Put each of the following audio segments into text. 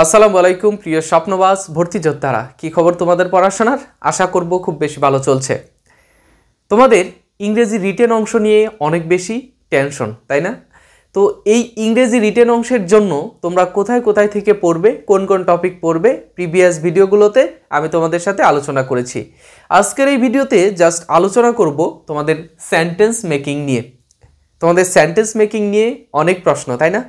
আসসালামু আলাইকুম প্রিয় স্বপ্নবাজ ভর্তি যোদ্ধারা, কি খবর তোমাদের পড়াশোনার? আশা করব খুব বেশি ভালো চলছে। তোমাদের ইংরেজি রিটেন অংশ নিয়ে অনেক বেশি টেনশন, তাই না? তো এই ইংরেজি রিটেন অংশের জন্য তোমরা কোথায় কোথায় থেকে পড়বে, কোন কোন টপিক পড়বে, প্রিভিয়াস ভিডিওগুলোতে আমি তোমাদের সাথে আলোচনা করেছি। আজকের এই ভিডিওতে জাস্ট আলোচনা করব তোমাদের সেন্টেন্স মেকিং নিয়ে। তোমাদের সেন্টেন্স মেকিং নিয়ে অনেক প্রশ্ন, তাই না?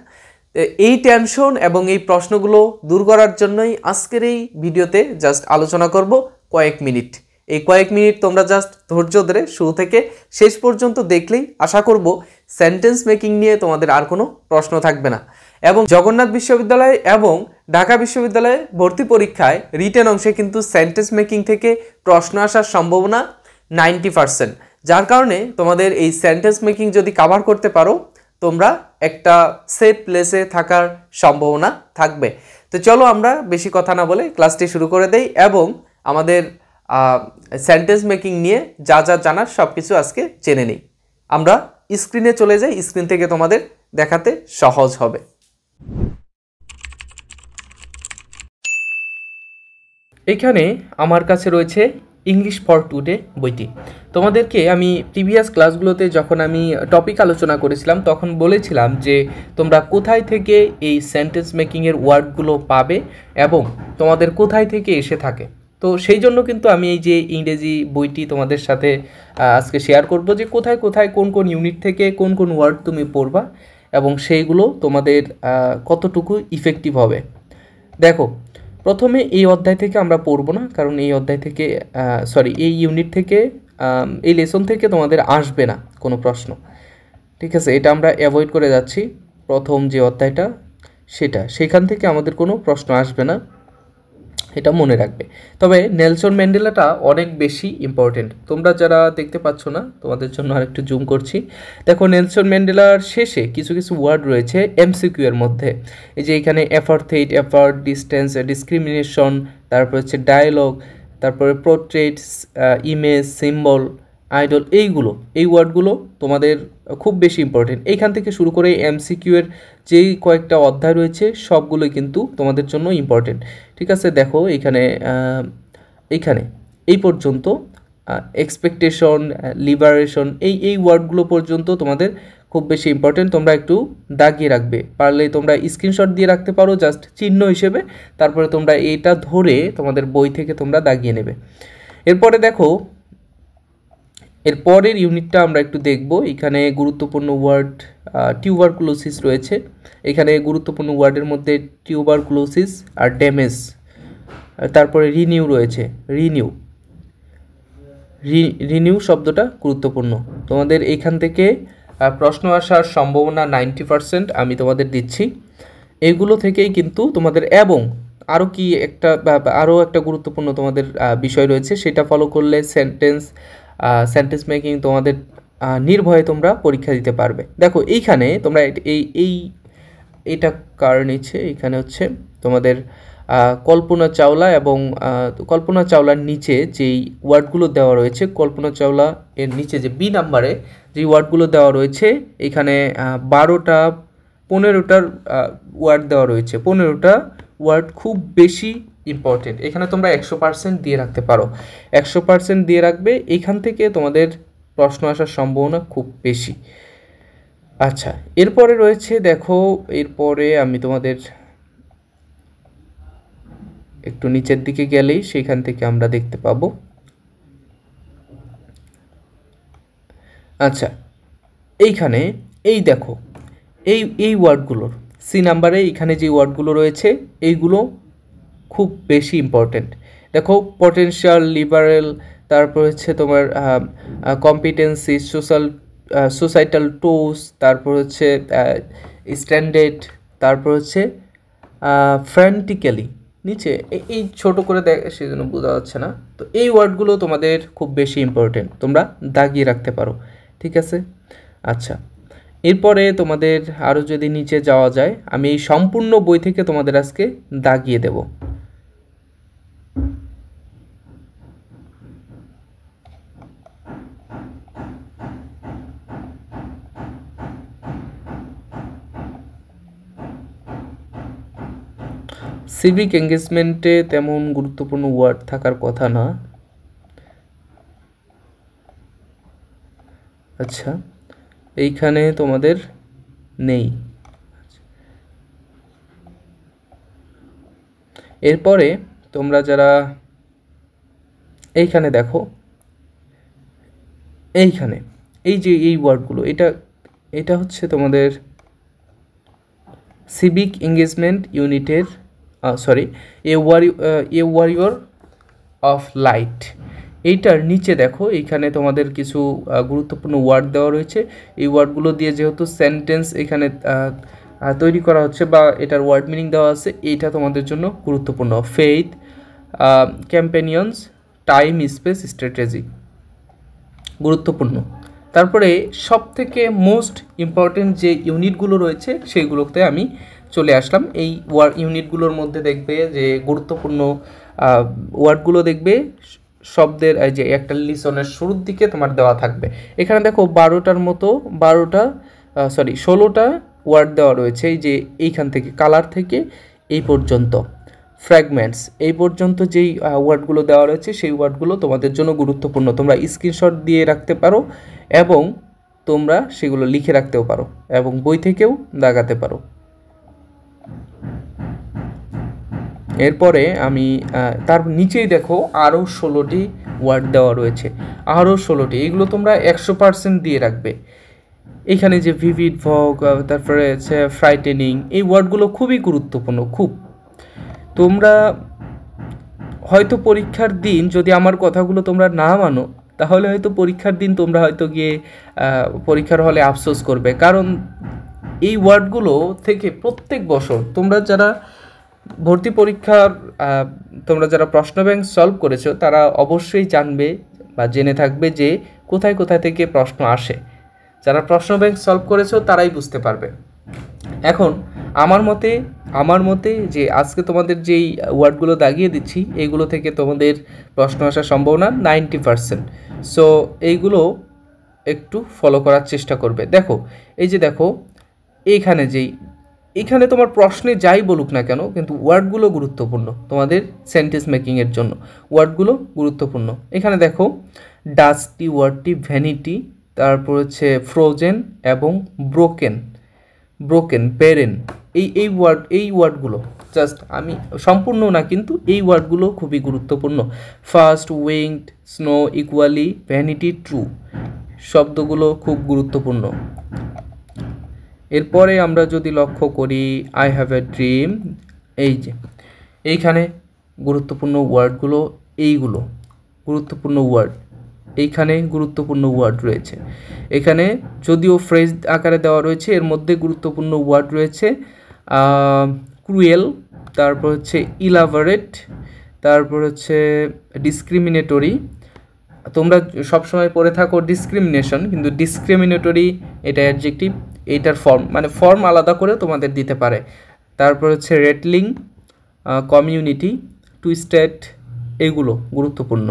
এই টেনশন এবং এই প্রশ্নগুলো দূর করার জন্যই আজকের এই ভিডিওতে জাস্ট আলোচনা করব কয়েক মিনিট। এই কয়েক মিনিট তোমরা জাস্ট ধৈর্য ধরে শুরু থেকে শেষ পর্যন্ত দেখলেই আশা করব সেন্টেন্স মেকিং নিয়ে তোমাদের আর কোনো প্রশ্ন থাকবে না। এবং জগন্নাথ বিশ্ববিদ্যালয় এবং ঢাকা বিশ্ববিদ্যালয়ে ভর্তি পরীক্ষায় রিটেন অংশে কিন্তু সেন্টেন্স মেকিং থেকে প্রশ্ন আসার সম্ভাবনা 90%, যার কারণে তোমাদের এই সেন্টেন্স মেকিং যদি কভার করতে পারো তোমরা একটা সেফ প্লেসে থাকার সম্ভাবনা থাকবে। তো চলো আমরা বেশি কথা না বলে ক্লাসটি শুরু করে দেই এবং আমাদের সেন্টেন্স মেকিং নিয়ে যা যা জানার সব কিছু আজকে জেনে নিই। আমরা স্ক্রিনে চলে যাই, স্ক্রিন থেকে তোমাদের দেখাতে সহজ হবে। এখানে আমার কাছে রয়েছে ইংলিশ ফর টুডে বইটি। তোমাদেরকে আমি প্রিভিয়াস ক্লাসগুলোতে যখন আমি টপিক আলোচনা করেছিলাম তখন বলেছিলাম যে তোমরা কোথায় থেকে এই সেন্টেন্স মেকিংয়ের ওয়ার্ডগুলো পাবে এবং তোমাদের কোথায় থেকে এসে থাকে। তো সেই জন্য কিন্তু আমি এই যে ইংরেজি বইটি তোমাদের সাথে আজকে শেয়ার করব যে কোথায় কোথায় কোন কোন ইউনিট থেকে কোন কোন ওয়ার্ড তুমি পড়বা এবং সেইগুলো তোমাদের কতটুকু ইফেক্টিভ হবে। দেখো, প্রথমে এই অধ্যায় থেকে আমরা পড়বো না, কারণ এই অধ্যায় থেকে এই ইউনিট থেকে এই লেসন থেকে তোমাদের আসবে না কোনো প্রশ্ন, ঠিক আছে? এটা আমরা অ্যাভয়েড করে যাচ্ছি। প্রথম যে অধ্যায়টা সেখান থেকে আমাদের কোনো প্রশ্ন আসবে না, এটা মনে রাখবে। তবে নেলসন ম্যান্ডেলাটা অনেক বেশি ইম্পর্টেন্ট। তোমরা যারা দেখতে পাচ্ছ না তোমাদের জন্য আরেকটু জুম করছি। দেখো, নেলসন ম্যান্ডেলার শেষে কিছু কিছু ওয়ার্ড রয়েছে এমসিকিউ এর মধ্যে। এই যে এখানে অ্যাপার্থেইড, অ্যাপার্ট, ডিস্টেন্স, ডিসক্রিমিনেশন, তারপর হচ্ছে ডায়ালগ, তারপরে পোর্ট্রেটস, ইমেজ, সিম্বল, আইডল, এই ওয়ার্ডগুলো তোমাদের খুব বেশি ইম্পর্টেন্ট। এইখান থেকে শুরু করে এমসিকিউ এর যেই কয়েকটা অধ্যায় রয়েছে সবগুলোই কিন্তু তোমাদের জন্য ইম্পর্টেন্ট, ঠিক আছে? দেখো এইখানে এই পর্যন্ত এক্সপেকটেশন, লিবারেশন, এই ওয়ার্ডগুলো পর্যন্ত তোমাদের খুব বেশি ইম্পর্টেন্ট। তোমরা একটু দাগিয়ে রাখবে, পারলে তোমরা স্ক্রিনশট দিয়ে রাখতে পারো জাস্ট চিহ্ন হিসেবে, তারপরে তোমরা এটা ধরে তোমাদের বই থেকে তোমরা দাগিয়ে নেবে। এরপরে দেখো, এরপরের ইউনিটটা আমরা একটু দেখব। এখানে গুরুত্বপূর্ণ ওয়ার্ড টিউবারকুলোসিস রয়েছে। এখানে গুরুত্বপূর্ণ ওয়ার্ডের মধ্যে টিউবারকুলোসিস আর ড্যামেজ, তারপরে রিনিউ রয়েছে। রিনিউ শব্দটা গুরুত্বপূর্ণ। তোমাদের এইখান থেকে প্রশ্ন আসার সম্ভাবনা 90% আমি তোমাদের দিচ্ছি। এগুলো থেকেই কিন্তু তোমাদের, এবং আরও একটা গুরুত্বপূর্ণ তোমাদের বিষয় রয়েছে, সেটা ফলো করলে সেন্টেন্স মেকিং তোমাদের নির্ভয়ে তোমরা পরীক্ষা দিতে পারবে। দেখো, এইখানে তোমরা এইটা কার নিচ্ছে, এখানে হচ্ছে তোমাদের কল্পনা চাওলা এবং কল্পনা চাওলার নিচে যেই ওয়ার্ডগুলো দেওয়া রয়েছে, কল্পনা চাওলা এর নিচে যে বি নাম্বারে যে ওয়ার্ডগুলো দেওয়া রয়েছে, এখানে 15টার ওয়ার্ড দেওয়া রয়েছে। 15টা ওয়ার্ড খুব বেশি ইম্পর্টেন্ট। এখানে তোমরা 100% দিয়ে রাখতে পারো, 100% দিয়ে রাখবে। এখান থেকে তোমাদের প্রশ্ন আসার সম্ভাবনা খুব বেশি। আচ্ছা, এরপরে রয়েছে, দেখো এরপরে আমি তোমাদের একটু নিচের দিকে গেলেই সেখান থেকে আমরা দেখতে পাবো। আচ্ছা, এইখানে দেখো এই ওয়ার্ডগুলোর সি নাম্বারে এখানে যে ওয়ার্ডগুলো রয়েছে এইগুলো খুব বেশি ইম্পর্টেন্ট। দেখো, পটেনশিয়াল, লিবারেল, তারপর হচ্ছে তোমার কম্পিটেন্সি, সোসাইটাল টোস, তারপর হচ্ছে স্ট্যান্ডার্ড, তারপর হচ্ছে ফ্র্যান্টিক্যালি নিচে এই ছোট করে সেজন্য বোঝা যাচ্ছে না। তো এই ওয়ার্ডগুলো তোমাদের খুব বেশি ইম্পর্টেন্ট, তোমরা দাগিয়ে রাখতে পারো, ঠিক আছে? আচ্ছা, এরপরে তোমাদের আরও যদি নিচে যাওয়া যায়, আমি এই সম্পূর্ণ বই থেকে তোমাদের আজকে দাগিয়ে দেব। সিভিক এঙ্গেজমেন্টে তেমন গুরুত্বপূর্ণ ওয়ার্ড থাকার কথা না। আচ্ছা, এইখানে তোমাদের নেই। এরপরে তোমরা যারা এইখানে দেখো, এইখানে এই যে এই ওয়ার্ডগুলো, এটা হচ্ছে তোমাদের সিভিক এঙ্গেজমেন্ট ইউনিটের এ ওয়ারিয়র অফ লাইট। এইটার নিচে দেখো, এইখানে তোমাদের কিছু গুরুত্বপূর্ণ ওয়ার্ড দেওয়া রয়েছে। এই ওয়ার্ডগুলো দিয়ে যেহেতু সেন্টেন্স এখানে তৈরি করা হচ্ছে বা এটার ওয়ার্ড মিনিং দেওয়া আছে, এইটা তোমাদের জন্য গুরুত্বপূর্ণ। ফেইথ, ক্যাম্পেনিয়ন্স, টাইম, স্পেস, স্ট্র্যাটেজি, গুরুত্বপূর্ণ। তারপরে সব থেকে মোস্ট ইম্পর্টেন্ট যে ইউনিটগুলো রয়েছে সেইগুলোতে আমি চলে আসলাম। এই ইউনিটগুলোর মধ্যে দেখবে যে গুরুত্বপূর্ণ ওয়ার্ডগুলো দেখবে শব্দের যে একটা লিসনের শুরুর দিকে তোমার দেওয়া থাকবে। এখানে দেখো 16টা ওয়ার্ড দেওয়া রয়েছে, এই যে এইখান থেকে কালার থেকে এই পর্যন্ত, ফ্র্যাগমেন্টস এই পর্যন্ত যেই ওয়ার্ডগুলো দেওয়া রয়েছে সেই ওয়ার্ডগুলো তোমাদের জন্য গুরুত্বপূর্ণ। তোমরা স্ক্রিনশট দিয়ে রাখতে পারো এবং তোমরা সেগুলো লিখে রাখতেও পারো এবং বই থেকেও দাগাতে পারো। এরপরে আমি তার নিচেই দেখো আরও 16টি ওয়ার্ড দেওয়া রয়েছে, আরও 16টি। এগুলো তোমরা 100% দিয়ে রাখবে। এখানে যে ভিভিড, ভগ, তারপরে হচ্ছে ফ্রাইটেনিং, এই ওয়ার্ডগুলো খুবই গুরুত্বপূর্ণ। খুব তোমরা হয়তো পরীক্ষার দিন যদি আমার কথাগুলো তোমরা না মানো, তাহলে হয়তো পরীক্ষার দিন তোমরা হয়তো গিয়ে পরীক্ষার হলে আফসোস করবে। কারণ এই ওয়ার্ডগুলো থেকে প্রত্যেক বছর তোমরা যারা ভর্তি পরীক্ষার তোমরা যারা প্রশ্ন ব্যাংক সলভ করেছো তারা অবশ্যই জানবে বা জেনে থাকবে যে কোথায় কোথায় থেকে প্রশ্ন আসে। যারা প্রশ্ন ব্যাংক সলভ করেছো তারাই বুঝতে পারবে। এখন আমার মতে যে আজকে তোমাদের যেই ওয়ার্ডগুলো দাগিয়ে দিচ্ছি এইগুলো থেকে তোমাদের প্রশ্ন আসার সম্ভাবনা 90%। সো এইগুলো একটু ফলো করার চেষ্টা করবে। দেখো, এই যে দেখো এইখানে তোমার প্রশ্নে যাই বলুক না কেন, কিন্তু ওয়ার্ডগুলো গুরুত্বপূর্ণ তোমাদের সেন্টেন্স মেকিংয়ের জন্য। ওয়ার্ডগুলো গুরুত্বপূর্ণ। এখানে দেখো ডাস্টি ওয়ার্ডটি, ভ্যানিটি, তারপর হচ্ছে ফ্রোজেন এবং ব্রোকেন, বেরেন, এই ওয়ার্ডগুলো জাস্ট আমি সম্পূর্ণ না, কিন্তু এই ওয়ার্ডগুলো খুবই গুরুত্বপূর্ণ। First, winked, snow, equally, vanity, true, শব্দগুলো খুব গুরুত্বপূর্ণ। এরপরে আমরা যদি লক্ষ্য করি আই হ্যাভ এ ড্রিম, এই যে এইখানে গুরুত্বপূর্ণ ওয়ার্ডগুলো, এইগুলো গুরুত্বপূর্ণ ওয়ার্ড, এইখানে গুরুত্বপূর্ণ ওয়ার্ড রয়েছে। এখানে যদিও ফ্রেজ আকারে দেওয়া রয়েছে, এর মধ্যে গুরুত্বপূর্ণ ওয়ার্ড রয়েছে ক্রুয়েল, তারপর হচ্ছে ইলাভারেট, তারপর হচ্ছে ডিসক্রিমিনেটরি। তোমরা সবসময় পড়ে থাকো ডিসক্রিমিনেশন, কিন্তু ডিসক্রিমিনেটরি এটা অ্যাডজেক্টিভ, এইটার ফর্ম আলাদা করে তোমাদের দিতে পারে। তারপর হচ্ছে রেটলিং, কমিউনিটি, টুইস্টেড, এগুলো গুরুত্বপূর্ণ।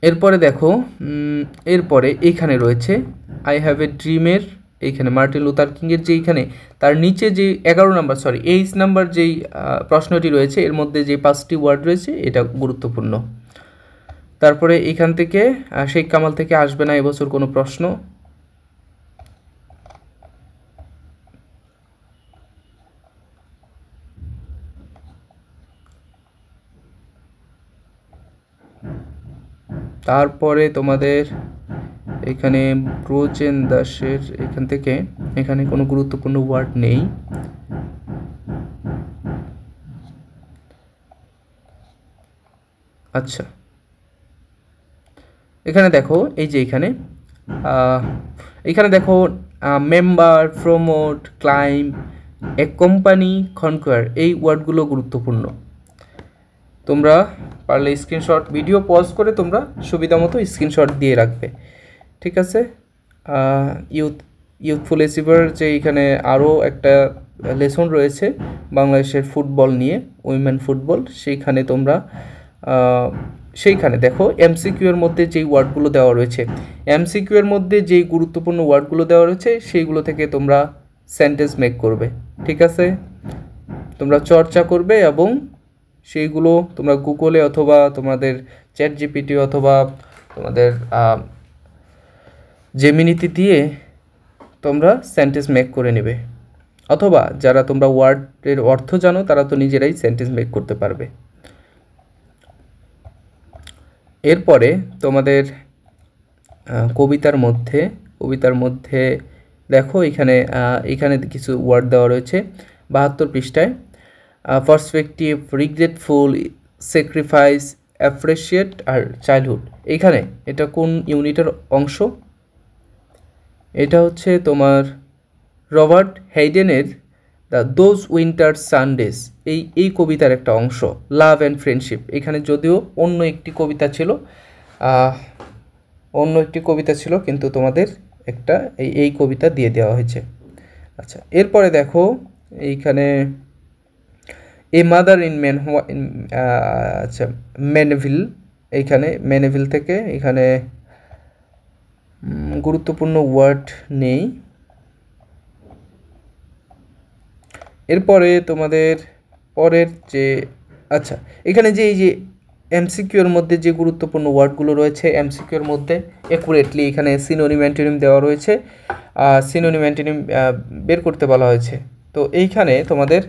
এরপরে দেখো, এরপরে এইখানে রয়েছে আই হ্যাভ এ ড্রিমের, এইখানে মার্টিন লুথার কিংয়ের যে এইখানে তার নিচে যে 8 নাম্বার যেই প্রশ্নটি রয়েছে এর মধ্যে যে 5টি ওয়ার্ড রয়েছে এটা গুরুত্বপূর্ণ। তারপরে এখান থেকে শেখ কামাল থেকে আসবে না এবছর কোনো প্রশ্ন। তারপরে তোমাদের এখানে ব্রোজেন দাসের এখান থেকে এখানে কোনো গুরুত্বপূর্ণ ওয়ার্ড নেই। আচ্ছা, এখানে দেখো, এই যে এখানে দেখো member, promote, claim, a company, conquer, এই ওয়ার্ডগুলো গুরুত্বপূর্ণ। তোমরা পারলে স্ক্রিনশট, ভিডিও পজ করে তোমরা সুবিধা মতো স্ক্রিনশট দিয়ে রাখবে, ঠিক আছে? ইউথফুল অ্যাচিভার যে এখানে আরও একটা লেসন রয়েছে বাংলাদেশের ফুটবল নিয়ে, উইমেন ফুটবল, সেইখানে দেখো এমসিকিউ এর মধ্যে যেই ওয়ার্ডগুলো দেওয়া রয়েছে, এমসিকিউ এর মধ্যে যেই গুরুত্বপূর্ণ ওয়ার্ডগুলো দেওয়া রয়েছে সেইগুলো থেকে তোমরা সেন্টেন্স মেক করবে, ঠিক আছে? তোমরা চর্চা করবে এবং সেইগুলো তোমরা গুগলে অথবা তোমাদের চ্যাট জিপিটি অথবা তোমাদের জেমিনিতে দিয়ে তোমরা সেন্টেন্স মেক করে নেবে, অথবা যারা তোমরা ওয়ার্ডের অর্থ জানো তারা তো নিজেরাই সেন্টেন্স মেক করতে পারবে। এরপরে তোমাদের কবিতার মধ্যে দেখো এখানে কিছু ওয়ার্ড দেওয়া রয়েছে 72 পৃষ্ঠায়। পার্সপেক্টিভ, রিগ্রেটফুল, স্যাক্রিফাইস, অ্যাপ্রিশিয়েট আর চাইল্ডহুড। এইখানে এটা কোন ইউনিটের অংশ? এটা হচ্ছে তোমার রবার্ট হেইডেনের দোজ উইন্টার সানডেজ এই কবিতার একটা অংশ। লাভ অ্যান্ড ফ্রেন্ডশিপ, এখানে যদিও অন্য একটি কবিতা ছিল কিন্তু তোমাদের একটা এই কবিতা দিয়ে দেওয়া হয়েছে। আচ্ছা, এরপরে দেখো এইখানে এ মাদার ইন ম্যানভিল, এইখানে ম্যানভিল থেকে এখানে গুরুত্বপূর্ণ ওয়ার্ড নেই। এরপরে তোমাদের পরের আচ্ছা, এখানে এই যে এমসিকিউর মধ্যে যে গুরুত্বপূর্ণ ওয়ার্ডগুলো রয়েছে, এমসিকিউর মধ্যে অ্যাকুরেটলি এখানে সিনোনিম অ্যান্টোনিম দেওয়া রয়েছে, সিনোনিম অ্যান্টোনিম বের করতে বলা হয়েছে। তো এইখানে তোমাদের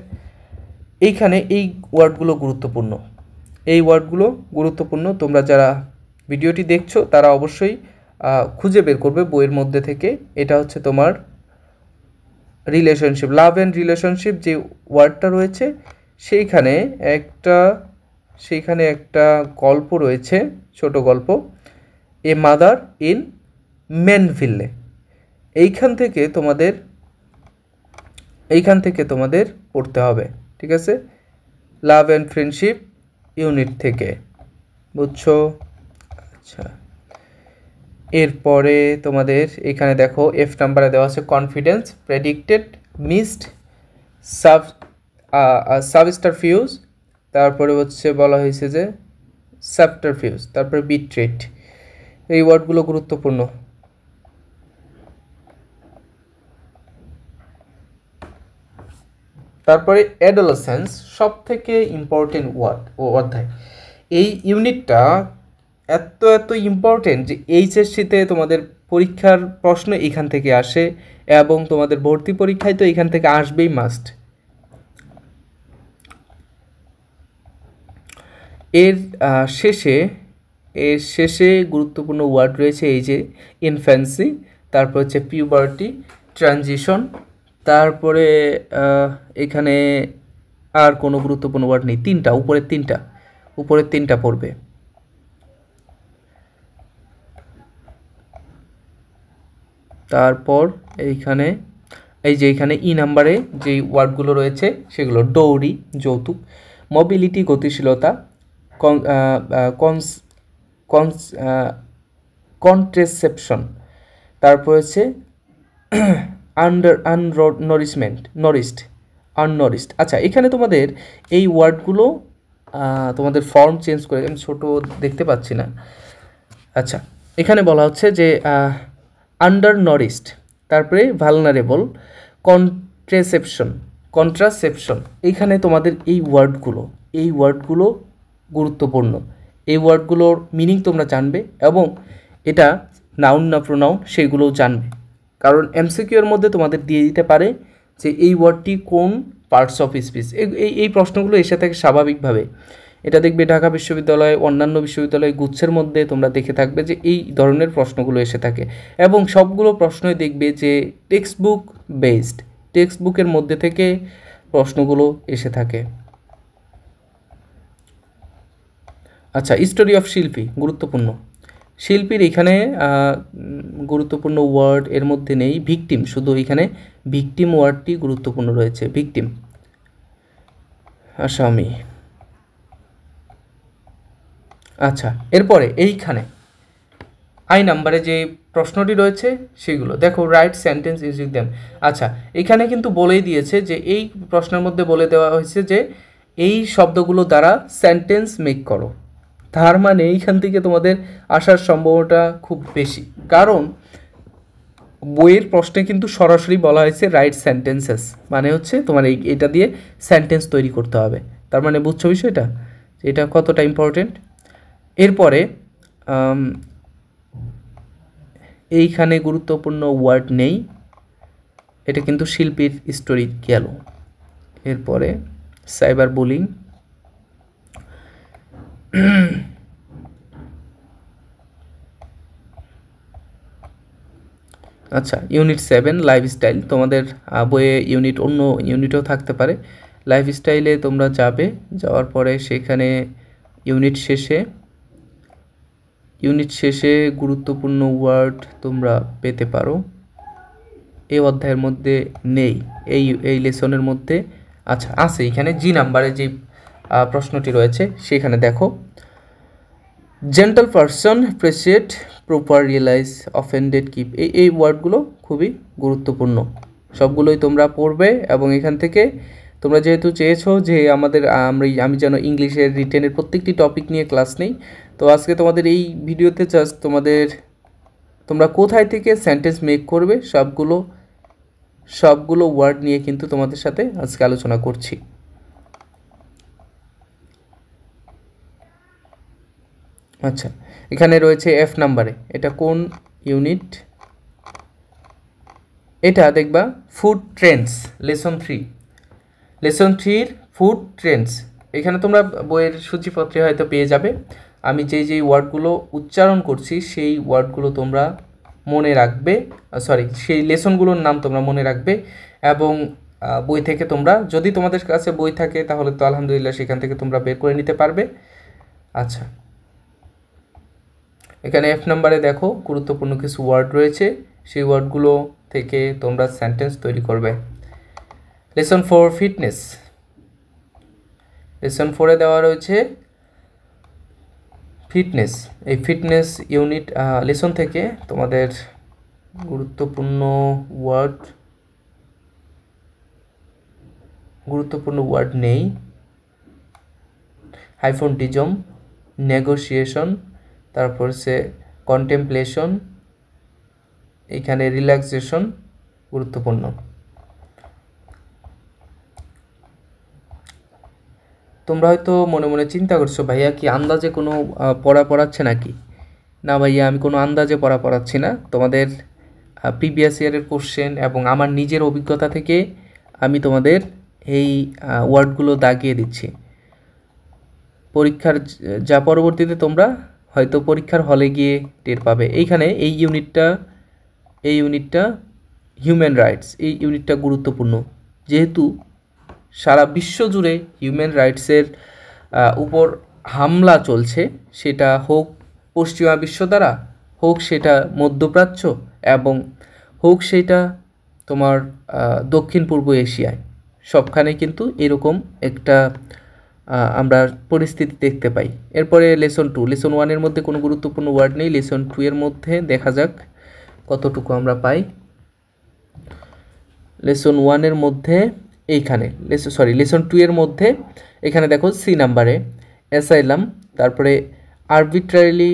এই ওয়ার্ডগুলো গুরুত্বপূর্ণ। তোমরা যারা ভিডিওটি দেখছো তারা অবশ্যই খুঁজে বের করবে বইয়ের মধ্যে থেকে। এটা হচ্ছে তোমার রিলেশনশিপ, লাভ অ্যান্ড রিলেশনশিপ যে ওয়ার্ডটা রয়েছে সেইখানে একটা গল্প রয়েছে, ছোট গল্প, এ মাদার ইন ম্যানভিলে। এইখান থেকে তোমাদের পড়তে হবে, ঠিক আছে? লাভ অ্যান্ড ফ্রেন্ডশিপ ইউনিট থেকে, বুঝছো? আচ্ছা, এরপরে তোমাদের এখানে দেখো এফ নাম্বারে দেওয়া আছে কনফিডেন্স, প্রেডিক্টেড, মিসড, সাবস্টারফিউজ, তারপরে হচ্ছে বলা হয়েছে যে সাবটারফিউজ, তারপরে বিট্রেট। এই ওয়ার্ডগুলো গুরুত্বপূর্ণ। তারপরে অ্যাডোলেসেন্স, সব থেকে ইম্পর্টেন্ট অধ্যায়। এই ইউনিটটা এত ইম্পর্টেন্ট যে এইচএসসিতে তোমাদের পরীক্ষার প্রশ্ন এখান থেকে আসে এবং তোমাদের ভর্তি পরীক্ষায় তো এখান থেকে আসবেই মাস্ট। এর শেষে গুরুত্বপূর্ণ ওয়ার্ড রয়েছে এই যে ইনফ্যান্সি, তারপর হচ্ছে পিউবার্টি, ট্রানজিশন, তারপরে এখানে আর কোনো গুরুত্বপূর্ণ ওয়ার্ড নেই। উপরের তিনটা পড়বে। তারপর এইখানে ই নাম্বারে যে ওয়ার্ডগুলো রয়েছে সেগুলো ডৌরি, যৌতুক, মোবিলিটি, গতিশীলতা, কন্ট্রাসেপশন, তারপর হচ্ছে আননরিশড। আচ্ছা, এখানে তোমাদের এই ওয়ার্ডগুলো তোমাদের ফর্ম চেঞ্জ করে, আমি ছোট দেখতে পাচ্ছি না। আচ্ছা, এখানে বলা হচ্ছে যে আন্ডারনরিশড, তারপরে ভালনারেবল, কন্ট্রাসেপশন। এইখানে তোমাদের এই ওয়ার্ডগুলো গুরুত্বপূর্ণ। এই ওয়ার্ডগুলোর মিনিং তোমরা জানবে এবং এটা নাউন না প্রোনাউন সেগুলোও জানবে, কারণ এমসিকিউর মধ্যে তোমাদের দিয়ে দিতে পারে যে এই ওয়ার্ডটি কোন পার্টস অফ স্পিচ। এই প্রশ্নগুলো এসে থাকে স্বাভাবিকভাবে। এটা দেখবে ঢাকা বিশ্ববিদ্যালয়, অন্যান্য বিশ্ববিদ্যালয় গুচ্ছের মধ্যে তোমরা দেখে থাকবে যে এই ধরনের প্রশ্নগুলো এসে থাকে এবং সবগুলো প্রশ্নই দেখবে যে টেক্সট বুকের মধ্যে থেকে প্রশ্নগুলো এসে থাকে। আচ্ছা, স্টোরি অফ শিল্পী গুরুত্বপূর্ণ। শিল্পীর এখানে গুরুত্বপূর্ণ ওয়ার্ড এর মধ্যে নেই, ভিকটিম, শুধু এখানে ভিকটিম ওয়ার্ডটি গুরুত্বপূর্ণ রয়েছে, ভিকটিম। আসামি। আচ্ছা, এরপরে এইখানে আই নাম্বারে যে প্রশ্নটি রয়েছে সেগুলো দেখো, রাইট সেন্টেন্স ইউজিং দেম। আচ্ছা, এখানে কিন্তু বলেই দিয়েছে যে এই প্রশ্নের মধ্যে বলে দেওয়া হয়েছে যে এই শব্দগুলো দ্বারা সেন্টেন্স মেক করো। তার মানে এইখান থেকে তোমাদের আসার সম্ভাবনাটা খুব বেশি, কারণ বইয়ের প্রশ্নে কিন্তু সরাসরি বলা হয়েছে রাইট সেন্টেন্সেস, মানে হচ্ছে তোমার এটা দিয়ে সেন্টেন্স তৈরি করতে হবে। তার মানে বুঝছো বিষয়টা, এটা কতটা ইম্পর্টেন্ট। এরপরে এইখানে গুরুত্বপূর্ণ ওয়ার্ড নেই, এটা কিন্তু শিল্পীর স্টোরি গেল। এরপরে সাইবার বুলিং, আচ্ছা ইউনিট 7 লাইফস্টাইল, তোমাদের বইয়ে অন্য ইউনিটও থাকতে পারে। লাইফস্টাইলে তোমরা যাবে, যাওয়ার পরে সেখানে ইউনিট শেষে গুরুত্বপূর্ণ ওয়ার্ড তোমরা পেতে পারো। এই অধ্যায়ের মধ্যে নেই, এই লেসনের মধ্যে আচ্ছা আছে, এখানে জি নাম্বারে যে প্রশ্নটি রয়েছে সেখানে দেখো, gentle person appreciate proper realize offended keep, এই ওয়ার্ডগুলো খুবই গুরুত্বপূর্ণ, সবগুলোই তোমরা পড়বে। এবং এখান থেকে তোমরা যেহেতু চেয়েছো যে আমি যেন ইংলিশের রিটেনের প্রত্যেকটি টপিক নিয়ে ক্লাস নেই, তো আজকে তোমাদের এই ভিডিওতে জাস্ট তোমরা কোথায় থেকে সেন্টেন্স মেক করবে সবগুলো ওয়ার্ড নিয়ে কিন্তু তোমাদের সাথে আজকে আলোচনা করছি। আচ্ছা এখানে রয়েছে এফ নাম্বারে, এটা কোন ইউনিট, এটা দেখবা food Trends, lesson 3 food Trends. এখানে তোমরা বইয়ের সূচিপত্রে হয়তো পেয়ে যাবে। আমি যেই ওয়ার্ডগুলো উচ্চারণ করছি সেই ওয়ার্ডগুলো তোমরা মনে রাখবে, সেই লেসনগুলোর নাম তোমরা মনে রাখবে। এবং বই থেকে তোমরা, যদি তোমাদের কাছে বই থাকে তাহলে তো আলহামদুলিল্লাহ, সেখান থেকে তোমরা বের করে নিতে পারবে। আচ্ছা এখানে এফ নাম্বারে দেখো গুরুত্বপূর্ণ কিছু ওয়ার্ড রয়েছে, সেই ওয়ার্ডগুলো থেকে তোমরা সেন্টেন্স তৈরি করবে। লেসন 4 ফিটনেস, লেসন 4-এ দেওয়া রয়েছে ফিটনেস। এই ফিটনেস ইউনিট লেসন থেকে তোমাদের গুরুত্বপূর্ণ ওয়ার্ড নেই। হাইফোনটিজম, নেগোসিয়েশন, তারপর হচ্ছে কন্টেমপ্লেশন, এখানে রিল্যাক্সেশন গুরুত্বপূর্ণ। তোমরা হয়তো মনে মনে চিন্তা করছো ভাইয়া কি আন্দাজে কোনো পড়াচ্ছে নাকি? না ভাইয়া, আমি কোনো আন্দাজে পড়াচ্ছি না, তোমাদের প্রিভিয়াস ইয়ারের কোশ্চেন এবং আমার নিজের অভিজ্ঞতা থেকে আমি তোমাদের এই ওয়ার্ডগুলো দাগিয়ে দিচ্ছি। পরীক্ষার যা পরবর্তীতে তোমরা হয়তো পরীক্ষার হলে গিয়ে টের পাবে। এইখানে এই ইউনিটটা হিউম্যান রাইটস, এই ইউনিটটা গুরুত্বপূর্ণ, যেহেতু সারা বিশ্ব জুড়ে হিউম্যান রাইটসের উপর হামলা চলছে, সেটা হোক পশ্চিমা বিশ্ব দ্বারা, হোক সেটা মধ্যপ্রাচ্য, এবং হোক সেটা তোমার দক্ষিণ পূর্ব এশিয়ায়, সবখানে কিন্তু এরকম একটা আমরা পরিস্থিতি দেখতে পাই। এরপরে লেসন 2, লেসন 1-এর মধ্যে কোনো গুরুত্বপূর্ণ ওয়ার্ড নেই, লেসন 2-এর মধ্যে দেখা যাক কতটুকু আমরা পাই। লেসন 1-এর মধ্যে এইখানে লেসন 2-এর মধ্যে এখানে দেখো সি নাম্বারে অ্যাসাইলাম, তারপরে আরবিট্রারিলি,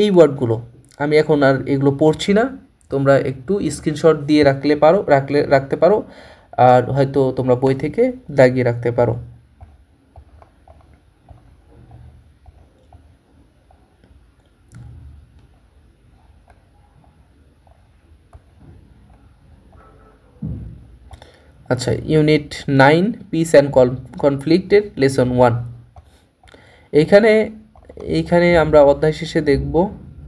এই ওয়ার্ডগুলো আমি এখন আর এগুলো পড়ছি না, তোমরা একটু স্ক্রিনশট দিয়ে রাখতে পারো, আর হয়তো তোমরা বই থেকে দাগিয়ে রাখতে পারো। আচ্ছা ইউনিট 9 পিস অ্যান্ড কনফ্লিক্টের লেসন 1, এইখানে আমরা অধ্যায় শেষে দেখব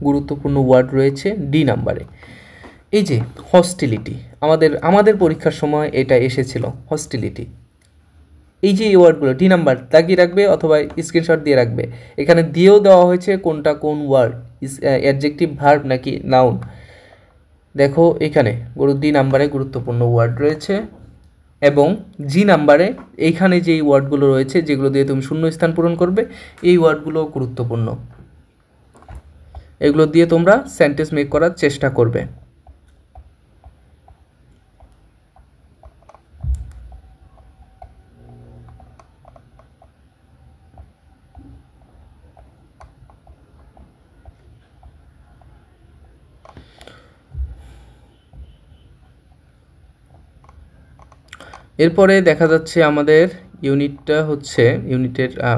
গুরুত্বপূর্ণ ওয়ার্ড রয়েছে ডি নাম্বারে। এই যে হস্টিলিটি, আমাদের পরীক্ষার সময় এটা এসেছিল, হস্টিলিটি। এই যে এই ওয়ার্ডগুলো ডি নাম্বার দাগিয়ে রাখবে অথবা স্ক্রিনশট দিয়ে রাখবে। এখানে দিয়েও দেওয়া হয়েছে কোনটা কোন ওয়ার্ড, অ্যাডজেক্টিভ, ভার্ব নাকি নাউন। দেখো এখানে ডি নাম্বারে গুরুত্বপূর্ণ ওয়ার্ড রয়েছে, এবং জি নাম্বারে এইখানে যেই ওয়ার্ডগুলো রয়েছে যেগুলো দিয়ে তুমি শূন্যস্থান পূরণ করবে, এই ওয়ার্ডগুলো গুরুত্বপূর্ণ, এগুলো দিয়ে তোমরা সেন্টেন্স মেক করার চেষ্টা করবে। এরপরে দেখা যাচ্ছে আমাদের ইউনিটটা হচ্ছে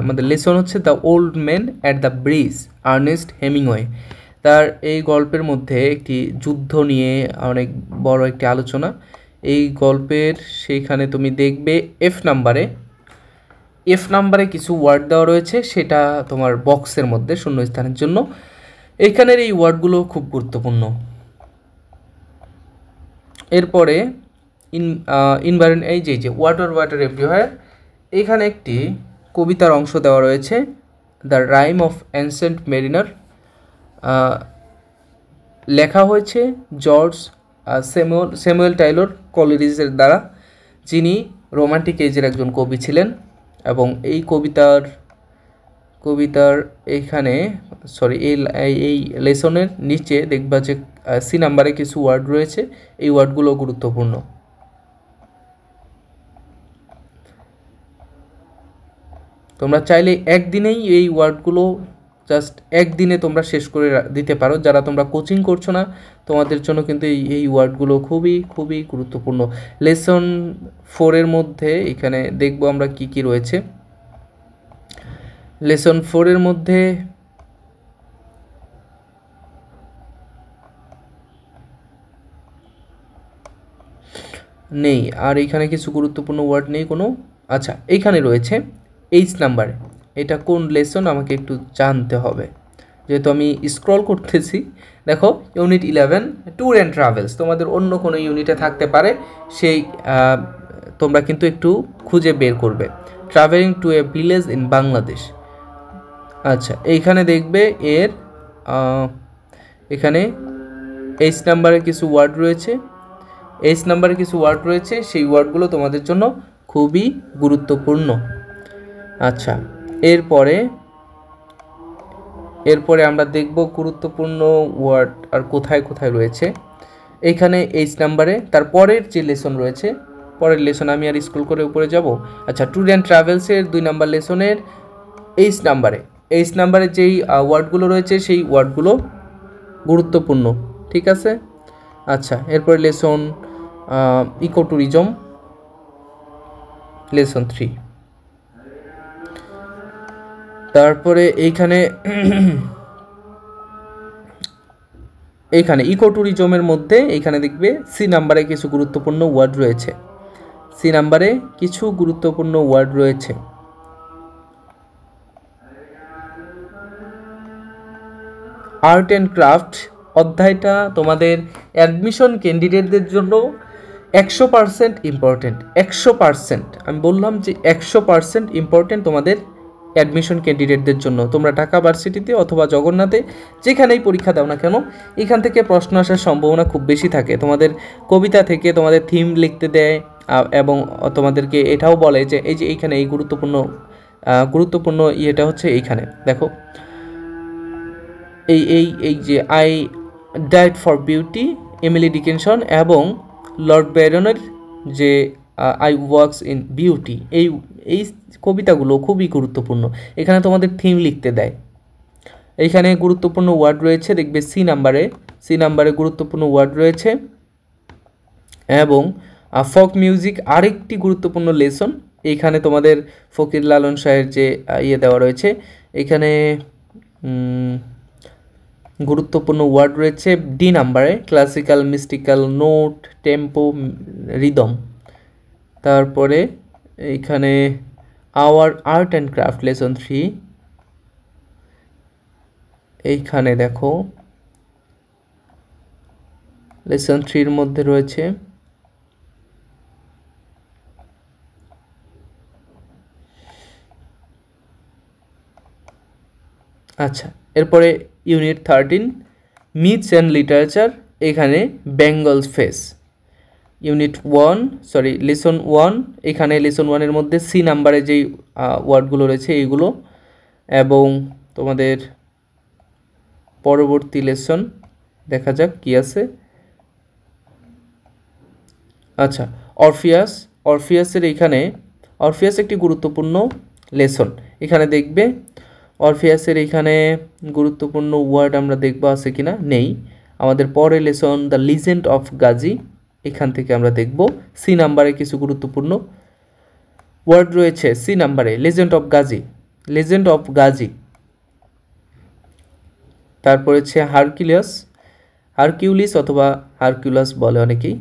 আমাদের লেসন হচ্ছে the old man at the bridge, Ernest Hemingway. তার এই গল্পের মধ্যে একটি যুদ্ধ নিয়ে অনেক বড় একটি আলোচনা। এই গল্পের সেইখানে তুমি দেখবে এফ নাম্বারে কিছু ওয়ার্ড দেওয়া রয়েছে, সেটা তোমার বক্সের মধ্যে শূন্যস্থানের জন্য। এইখানের এই ওয়ার্ডগুলো খুব গুরুত্বপূর্ণ। এরপরে এই যে ওয়াটার এভরিওয়্যার, এখানে একটি কবিতার অংশ দেওয়া রয়েছে, the rime of ancient mariner. লেখা হয়েছে জর্জ স্যামুয়েল টাইলর কলিরিজের দ্বারা, যিনি রোমান্টিক এজের একজন কবি ছিলেন। এবং এই কবিতার এইখানে এই লেসনের নিচে দেখবা যে সি নাম্বারে কিছু ওয়ার্ড রয়েছে, এই ওয়ার্ডগুলো গুরুত্বপূর্ণ। তোমরা চাইলে একদিনেই এই ওয়ার্ডগুলো জাস্ট একদিনে তোমরা শেষ করে দিতে পারো। যারা তোমরা কোচিং করছো না, তোমাদের জন্য কিন্তু এই ওয়ার্ডগুলো খুবই খুবই গুরুত্বপূর্ণ। লেসন 4-এর মধ্যে এখানে দেখবো আমরা কি কি রয়েছে। লেসন 4-এর মধ্যে নেই, আর এখানে কিছু গুরুত্বপূর্ণ ওয়ার্ড নেই কোনো। আচ্ছা, এইখানে রয়েছে এইচ নাম্বারে। এটা কোন লেসন আমাকে একটু জানতে হবে, যেহেতু আমি স্ক্রল করতেছি। দেখো, ইউনিট 11 ট্যুর অ্যান্ড ট্রাভেলস। তোমাদের অন্য কোনো ইউনিটে থাকতে পারে, সেই তোমরা কিন্তু একটু খুঁজে বের করবে। Travelling to a village in Bangladesh. আচ্ছা, এইখানে দেখবে এখানে এইচ নাম্বারে কিছু ওয়ার্ড রয়েছে, সেই ওয়ার্ডগুলো তোমাদের জন্য খুবই গুরুত্বপূর্ণ। আচ্ছা, এরপরে আমরা দেখব গুরুত্বপূর্ণ ওয়ার্ড আর কোথায় কোথায় রয়েছে। এইখানে এইচ নাম্বারে তার পরের যে লেসন রয়েছে, পরের লেসন আমি আর স্ক্রল করে উপরে যাব। আচ্ছা, ট্যুর অ্যান্ড ট্রাভেলসের 2 নাম্বার লেসনের এইচ নাম্বারে যেই ওয়ার্ডগুলো রয়েছে, সেই ওয়ার্ডগুলো গুরুত্বপূর্ণ। ঠিক আছে। আচ্ছা, এরপরে লেসন ইকো ট্যুরিজম, লেসন 3। তারপরে এইখানে ইকো ট্যুরিজমের মধ্যে এইখানে দেখবে সি নাম্বারে কিছু গুরুত্বপূর্ণ ওয়ার্ড রয়েছে। আর্ট অ্যান্ড ক্রাফট অধ্যায়টা তোমাদের অ্যাডমিশন ক্যান্ডিডেটদের জন্য 100% ইম্পর্টেন্ট। 100%, আমি বললাম যে 100% ইম্পর্টেন্ট তোমাদের অ্যাডমিশন ক্যান্ডিডেটদের জন্য। তোমরা ঢাকা ভার্সিটিতে অথবা জগন্নাথে যেখানেই পরীক্ষা দাও না কেন, এখান থেকে প্রশ্ন আসার সম্ভাবনা খুব বেশি থাকে। তোমাদের কবিতা থেকে তোমাদের থিম লিখতে দেয়, এবং তোমাদেরকে এটাও বলে যে এইখানে এই গুরুত্বপূর্ণ ইয়েটা হচ্ছে এইখানে দেখো, এই যে I died for beauty, Emily Dickinson, এবং লর্ড ব্যারনের যে আই ওয়ার্কস ইন বিউটি, এই কবিতাগুলো খুবই গুরুত্বপূর্ণ। এখানে তোমাদের থিম লিখতে দেয়। এইখানে গুরুত্বপূর্ণ ওয়ার্ড রয়েছে, দেখবে সি নাম্বারে গুরুত্বপূর্ণ ওয়ার্ড রয়েছে। এবং ফোক মিউজিক আরেকটি গুরুত্বপূর্ণ লেসন। এইখানে তোমাদের ফকির লালন শাহের যে দেওয়া রয়েছে, এখানে গুরুত্বপূর্ণ ওয়ার্ড রয়েছে ডি নাম্বারে, classical, mystical, note, tempo, rhythm. তারপরে এইখানে our art and craft, lesson 3। এইখানে দেখো লেসন 3-এর মধ্যে রয়েছে আচ্ছা, এরপরে ইউনিট 13 মিথস অ্যান্ড লিটারেচার, এখানে বেঙ্গলস ফেস। লেসন 1, এখানে লেসন 1-এর মধ্যে সি নাম্বারে যেই ওয়ার্ডগুলো রয়েছে এইগুলো। এবং তোমাদের পরবর্তী লেসন দেখা যাক কি আছে। আচ্ছা, অরফিয়াস একটি গুরুত্বপূর্ণ লেসন। এখানে দেখবে অরফিয়াসের এখানে গুরুত্বপূর্ণ ওয়ার্ড আমরা দেখবো আছে কিনা, নেই। আমাদের পরে lesson the legend of Gazi, এখান থেকে আমরা দেখব সি নাম্বারে কিছু গুরুত্বপূর্ণ ওয়ার্ড রয়েছে। সি নাম্বারে legend of Gazi, legend of Gazi. তারপরে হচ্ছে হারকিউলিস, হারকিউলিস অথবা হারকিউলাস বলে অনেকেই।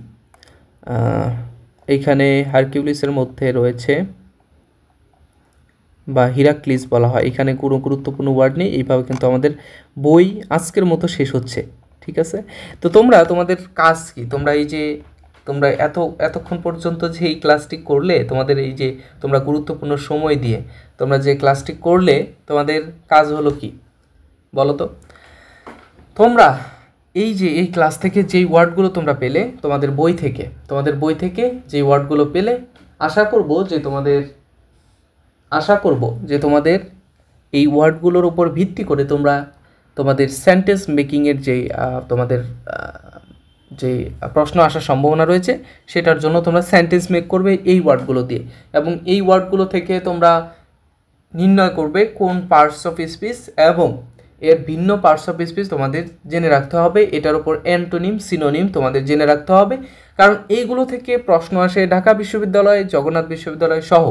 এইখানে হারকিউলিসের মধ্যে রয়েছে বা হিরাক্লিস বলা হয়। এখানে কোনো গুরুত্বপূর্ণ ওয়ার্ড নেই। এইভাবে কিন্তু আমাদের বই আজকের মতো শেষ হচ্ছে, ঠিক আছে। তো তোমরা তোমাদের কাজ কি, তোমরা এই যে তোমরা এতক্ষণ পর্যন্ত যে এই ক্লাসটি করলে, তোমাদের এই যে তোমরা গুরুত্বপূর্ণ সময় দিয়ে তোমরা যে ক্লাসটি করলে, তোমাদের কাজ হলো কি বলো তো? তোমরা এই যে এই ক্লাস থেকে যেই ওয়ার্ডগুলো তোমরা পেলে তোমাদের বই থেকে যেই ওয়ার্ডগুলো পেলে, আশা করব যে তোমাদের এই ওয়ার্ডগুলোর উপর ভিত্তি করে তোমরা তোমাদের সেন্টেন্স মেকিংয়ের তোমাদের যে প্রশ্ন আসার সম্ভাবনা রয়েছে সেটার জন্য তোমরা সেন্টেন্স মেক করবে এই ওয়ার্ডগুলো দিয়ে, এবং এই ওয়ার্ডগুলো থেকে তোমরা নির্ণয় করবে কোন পার্টস অফ স্পিচ এবং এর ভিন্ন পার্টস অফ স্পিচ তোমাদের জেনে রাখতে হবে। এটার উপর অ্যান্টোনিম, সিনোনিম তোমাদের জেনে রাখতে হবে, কারণ এইগুলো থেকে প্রশ্ন আসে ঢাকা বিশ্ববিদ্যালয়, জগন্নাথ বিশ্ববিদ্যালয় সহ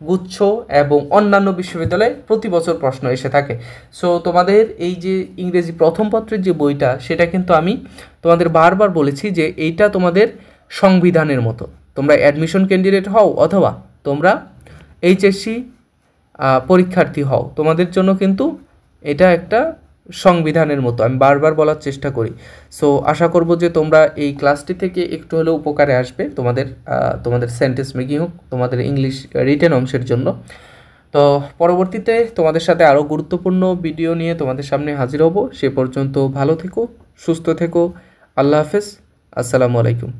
গুচ্ছ এবং অন্যান্য বিশ্ববিদ্যালয়ে প্রতি বছর প্রশ্ন এসে থাকে। সো তোমাদের এই যে ইংরেজি প্রথম পত্রের যে বইটা, সেটা কিন্তু আমি তোমাদের বারবার বলেছি যে এইটা তোমাদের সংবিধানের মতো। তোমরা অ্যাডমিশন ক্যান্ডিডেট হও অথবা তোমরা এইচএসসি পরীক্ষার্থী হও, তোমাদের জন্য কিন্তু এটা একটা সংবিধানের মতো, আমি বারবার বলার চেষ্টা করি। সো আশা করব যে তোমরা এই ক্লাসটি থেকে একটু হলেও উপকারে আসবে তোমাদের সেন্টেন্স মেকিং হোক, তোমাদের ইংলিশ রিটেন অংশের জন্য। তো পরবর্তীতে তোমাদের সাথে আরও গুরুত্বপূর্ণ ভিডিও নিয়ে তোমাদের সামনে হাজির হব। সে পর্যন্ত ভালো থেকো, সুস্থ থেকো। আল্লাহ হাফেজ, আসসালামু আলাইকুম।